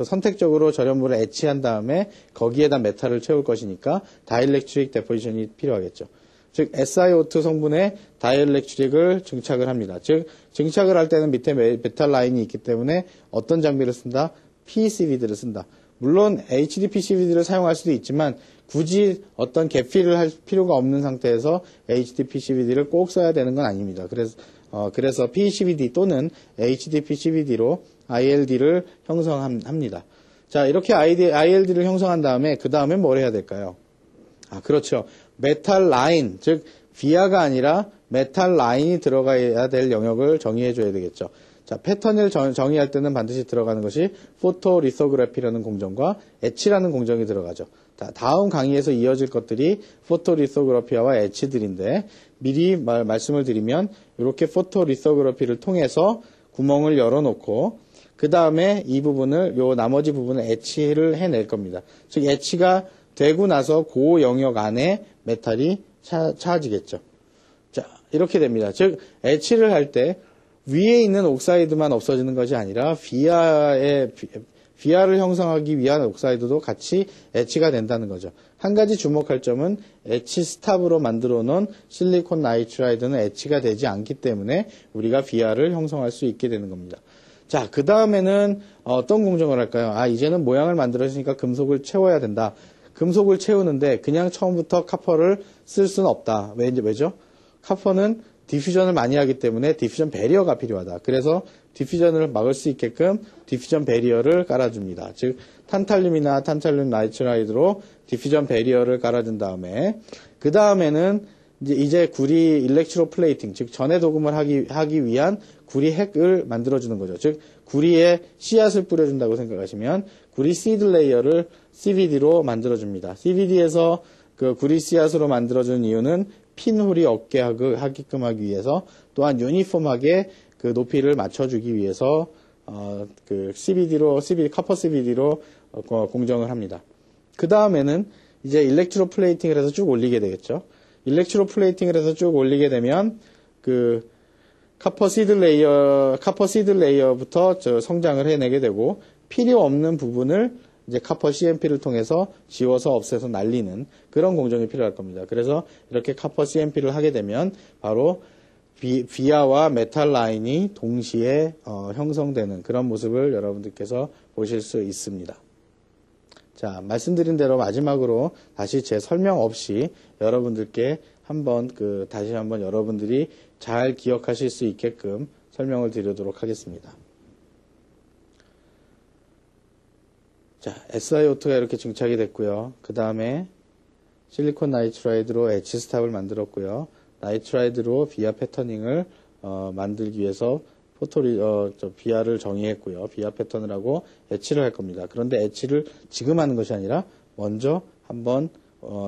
선택적으로 절연물을 etch한 다음에 거기에다 메탈을 채울 것이니까 다이일렉트릭 데포지션이 필요하겠죠. 즉 SiO2 성분의 다이일렉트릭을 증착을 합니다. 즉 증착을 할 때는 밑에 메탈 라인이 있기 때문에 어떤 장비를 쓴다? PCVD를 쓴다. 물론 HDPCVD를 사용할 수도 있지만 굳이 어떤 갭필을 할 필요가 없는 상태에서 HDPCVD를 꼭 써야 되는 건 아닙니다. 그래서 PCVD 또는 HDPCVD로 ILD를 형성합니다. 자, 이렇게 ILD를 형성한 다음에 그 다음에 뭘 해야 될까요? 그렇죠. 메탈 라인, 즉 비아가 아니라 메탈 라인이 들어가야 될 영역을 정의해 줘야 되겠죠. 자, 패턴을 정의할 때는 반드시 들어가는 것이 포토리소그래피라는 공정과 etch라는 공정이 들어가죠. 다음 강의에서 이어질 것들이 포토리소그래피와 etch들인데 미리 말씀을 드리면 이렇게 포토리소그래피를 통해서 구멍을 열어놓고 그 다음에 이 부분을 나머지 부분을 etch를 해낼 겁니다. 즉 etch가 되고 나서 그 영역 안에 메탈이 차지겠죠. 자, 이렇게 됩니다. 즉 etch를 할 때 위에 있는 옥사이드만 없어지는 것이 아니라 비아를 형성하기 위한 옥사이드도 같이 etch가 된다는 거죠. 한 가지 주목할 점은 etch 스탑으로 만들어 놓은 실리콘 나이트라이드는 etch가 되지 않기 때문에 우리가 비아를 형성할 수 있게 되는 겁니다. 자, 그 다음에는 어떤 공정을 할까요? 이제는 모양을 만들었으니까 금속을 채워야 된다. 금속을 채우는데 그냥 처음부터 카퍼를 쓸 수는 없다. 왜죠? 카퍼는 디퓨전을 많이 하기 때문에 디퓨전 배리어가 필요하다. 그래서 디퓨전을 막을 수 있게끔 디퓨전 배리어를 깔아줍니다. 즉 탄탈륨이나 탄탈륨 나이트라이드로 디퓨전 배리어를 깔아준 다음에 그 다음에는 이제 구리 일렉트로 플레이팅, 즉 전해 도금을 하기 위한 구리 핵을 만들어주는 거죠. 즉 구리에 씨앗을 뿌려준다고 생각하시면 구리 시드 레이어를 CVD로 만들어줍니다. CVD에서 그 구리 씨앗으로 만들어준 이유는 핀홀이 없게 하게끔 하기 위해서, 또한 유니폼하게 그 높이를 맞춰주기 위해서 그 카퍼 CVD로 공정을 합니다. 그 다음에는 이제 일렉트로 플레이팅을 해서 쭉 올리게 되겠죠. 일렉트로 플레이팅을 해서 쭉 올리게 되면 그 카퍼 시드 레이어부터 성장을 해내게 되고 필요 없는 부분을 이제 카퍼 CMP를 통해서 지워서 없애서 날리는 그런 공정이 필요할 겁니다. 그래서 이렇게 카퍼 CMP를 하게 되면 바로 비아와 메탈 라인이 동시에 형성되는 그런 모습을 여러분들께서 보실 수 있습니다. 자, 말씀드린 대로 마지막으로 다시 제 설명 없이 여러분들께 다시 한번 여러분들이 잘 기억하실 수 있게끔 설명을 드리도록 하겠습니다. 자, SiO2가 이렇게 증착이 됐고요. 그 다음에 실리콘 나이트라이드로 etch 스탑을 만들었고요. 나이트라이드로 비아 패터닝을 만들기 위해서 비아를 정의했고요. 비아 패턴을 하고 etch를 할 겁니다. 그런데 etch를 지금 하는 것이 아니라 먼저 한번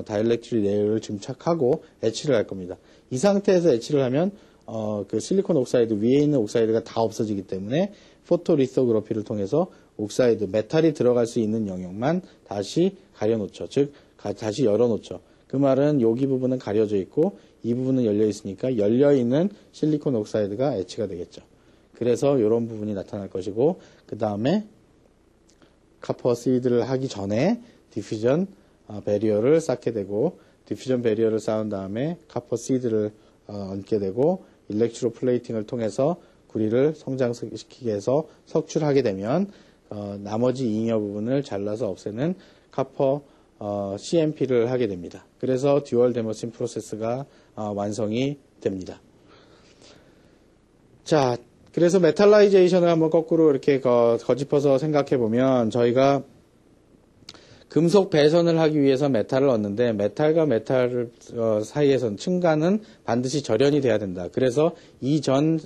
다이일렉트릭 레이어를 증착하고 etch를 할 겁니다. 이 상태에서 etch를 하면 그 실리콘 옥사이드 위에 있는 옥사이드가 다 없어지기 때문에 포토리소그래피를 통해서 옥사이드, 메탈이 들어갈 수 있는 영역만 다시 가려놓죠. 즉 다시 열어놓죠. 그 말은 여기 부분은 가려져 있고 이 부분은 열려 있으니까 열려있는 실리콘 옥사이드가 etch가 되겠죠. 그래서 이런 부분이 나타날 것이고, 그 다음에 카퍼 시드를 하기 전에 디퓨전 배리어를 쌓게 되고, 디퓨전 배리어를 쌓은 다음에 카퍼 시드를 얹게 되고, 일렉트로 플레이팅을 통해서 구리를 성장시키게 해서 석출하게 되면 나머지 잉여 부분을 잘라서 없애는 카퍼 CMP를 하게 됩니다. 그래서 듀얼 데머신 프로세스가 완성이 됩니다. 자, 그래서 메탈라이제이션을 한번 거꾸로 이렇게 거짚어서 생각해 보면, 저희가 금속 배선을 하기 위해서 메탈을 얻는데 메탈과 메탈 사이에선 층간은 반드시 절연이 돼야 된다. 그래서 이전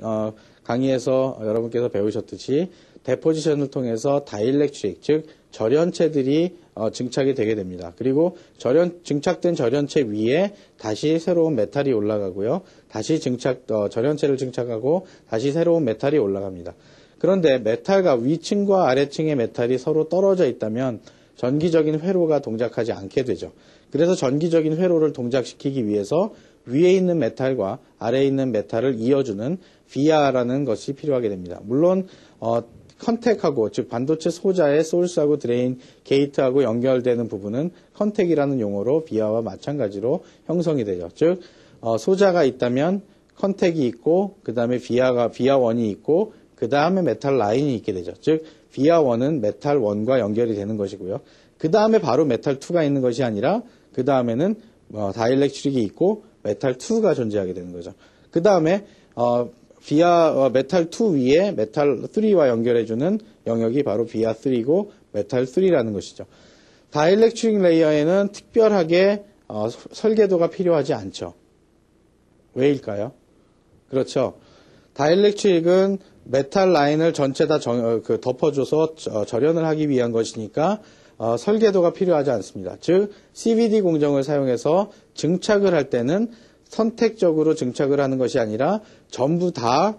강의에서 여러분께서 배우셨듯이 데포지션을 통해서 다이일렉트릭, 즉 절연체들이 증착이 되게 됩니다. 그리고 증착된 절연체 위에 다시 새로운 메탈이 올라가고요. 다시 절연체를 증착하고 다시 새로운 메탈이 올라갑니다. 그런데 메탈과 위층과 아래층의 메탈이 서로 떨어져 있다면 전기적인 회로가 동작하지 않게 되죠. 그래서 전기적인 회로를 동작시키기 위해서 위에 있는 메탈과 아래에 있는 메탈을 이어주는 비아라는 것이 필요하게 됩니다. 물론 컨택하고, 즉 반도체 소자의 소스하고 드레인 게이트하고 연결되는 부분은 컨택이라는 용어로 비아와 마찬가지로 형성이 되죠. 즉 소자가 있다면 컨택이 있고, 그 다음에 비아1이 있고, 그 다음에 메탈 라인이 있게 되죠. 즉 비아1은 메탈 1과 연결이 되는 것이고요. 그 다음에 바로 메탈 2가 있는 것이 아니라 그 다음에는 다이일렉트릭이 있고 메탈 2가 존재하게 되는 거죠. 그 다음에 메탈 2 위에 메탈 3와 연결해주는 영역이 바로 비아 3고 메탈 3라는 것이죠. 다이일렉트릭 레이어에는 특별하게 설계도가 필요하지 않죠. 왜일까요? 그렇죠. 다이일렉트릭은 메탈 라인을 전체 다 덮어줘서 절연을 하기 위한 것이니까 설계도가 필요하지 않습니다. 즉 CVD 공정을 사용해서 증착을 할 때는 선택적으로 증착을 하는 것이 아니라 전부 다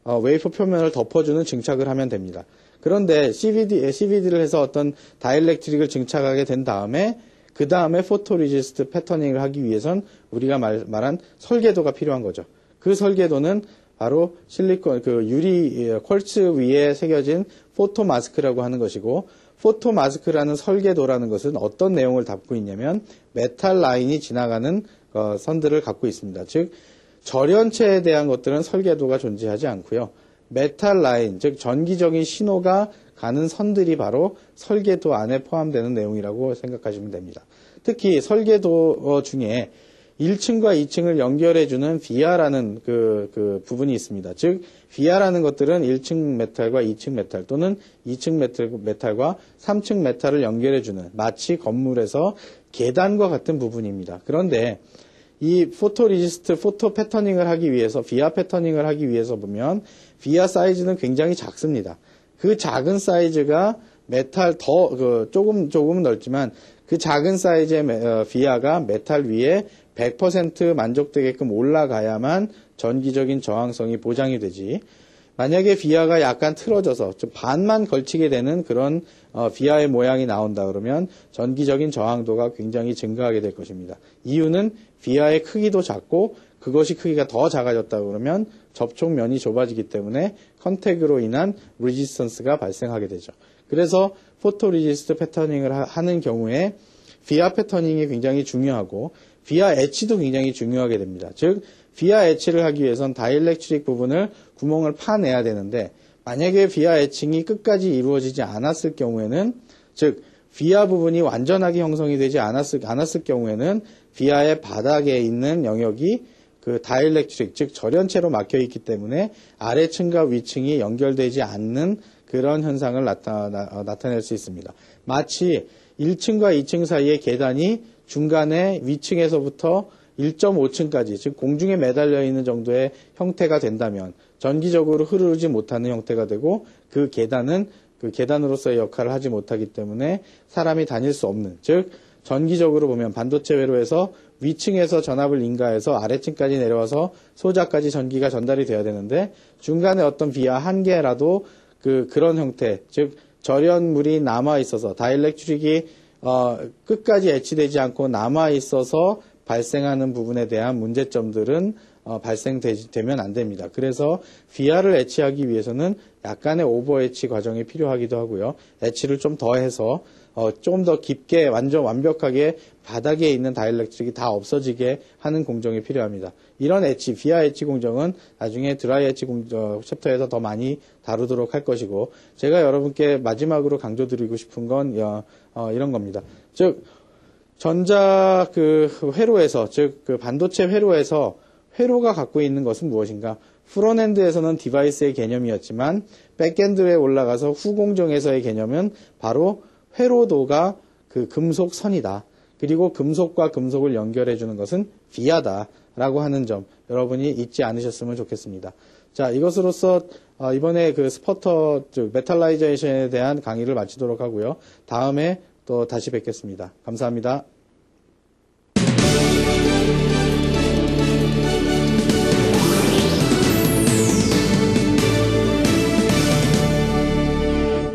웨이퍼 표면을 덮어주는 증착을 하면 됩니다. 그런데 CVD를 해서 어떤 다이일렉트릭을 증착하게 된 다음에 그 다음에 포토리지스트 패터닝을 하기 위해선 우리가 말한 설계도가 필요한 거죠. 그 설계도는 바로 실리콘, 유리 퀄츠 위에 새겨진 포토 마스크라고 하는 것이고, 포토 마스크라는 설계도라는 것은 어떤 내용을 담고 있냐면 메탈 라인이 지나가는 선들을 갖고 있습니다. 즉 절연체에 대한 것들은 설계도가 존재하지 않고요. 메탈 라인, 즉 전기적인 신호가 가는 선들이 바로 설계도 안에 포함되는 내용이라고 생각하시면 됩니다. 특히 설계도 중에 1층과 2층을 연결해주는 비아라는 그 부분이 있습니다. 즉, 비아라는 것들은 1층 메탈과 2층 메탈 또는 2층 메탈과 3층 메탈을 연결해주는 마치 건물에서 계단과 같은 부분입니다. 그런데 이 포토 패터닝을 하기 위해서, 비아 패터닝을 하기 위해서 보면 비아 사이즈는 굉장히 작습니다. 그 작은 사이즈가 메탈 조금은 넓지만 그 작은 사이즈의 비아가 메탈 위에 100% 만족되게끔 올라가야만 전기적인 저항성이 보장이 되지. 만약에 비아가 약간 틀어져서 좀 반만 걸치게 되는 그런 비아의 모양이 나온다 그러면 전기적인 저항도가 굉장히 증가하게 될 것입니다. 이유는 비아의 크기도 작고 그것이 크기가 더 작아졌다 그러면 접촉면이 좁아지기 때문에 컨택으로 인한 레지스턴스가 발생하게 되죠. 그래서 포토리지스트 패터닝을 하는 경우에 비아 패터닝이 굉장히 중요하고 비아 엣지도 굉장히 중요하게 됩니다. 즉 비아 엣지를 하기 위해선 다이일렉트릭 부분을 구멍을 파내야 되는데 만약에 비아 엣칭이 끝까지 이루어지지 않았을 경우에는 즉 비아 부분이 완전하게 형성이 되지 않았을 경우에는 비아의 바닥에 있는 영역이 그 다이일렉트릭 즉 절연체로 막혀 있기 때문에 아래층과 위층이 연결되지 않는 그런 현상을 나타낼 수 있습니다. 마치 1층과 2층 사이의 계단이 중간에 위층에서부터 1.5층까지 즉 공중에 매달려 있는 정도의 형태가 된다면 전기적으로 흐르지 못하는 형태가 되고 그 계단은 그 계단으로서의 역할을 하지 못하기 때문에 사람이 다닐 수 없는 즉 전기적으로 보면 반도체 회로에서 위층에서 전압을 인가해서 아래층까지 내려와서 소자까지 전기가 전달이 돼야 되는데 중간에 어떤 비아 한 개라도 그런 형태 즉 절연물이 남아 있어서 다이일렉트릭이 끝까지 애치되지 않고 남아 있어서 발생하는 부분에 대한 문제점들은 발생되면 안 됩니다. 그래서 비아를 애치하기 위해서는 약간의 오버 애치 과정이 필요하기도 하고요. 애치를 좀 더해서 좀 더 깊게 완벽하게 바닥에 있는 다이일렉트릭이 다 없어지게 하는 공정이 필요합니다. 이런 애치, 비아 애치 공정은 나중에 드라이 애치 챕터에서 더 많이 다루도록 할 것이고 제가 여러분께 마지막으로 강조드리고 싶은 건 이런 겁니다. 즉 전자 회로에서 즉 반도체 회로에서 회로가 갖고 있는 것은 무엇인가? 프론엔드에서는 디바이스의 개념이었지만 백엔드에 올라가서 후공정에서의 개념은 바로 회로도가 금속 선이다. 그리고 금속과 금속을 연결해 주는 것은 비아다라고 하는 점 여러분이 잊지 않으셨으면 좋겠습니다. 자, 이것으로서 이번에 그 스퍼터, 즉 메탈라이제이션에 대한 강의를 마치도록 하고요. 다음에 또 다시 뵙겠습니다. 감사합니다.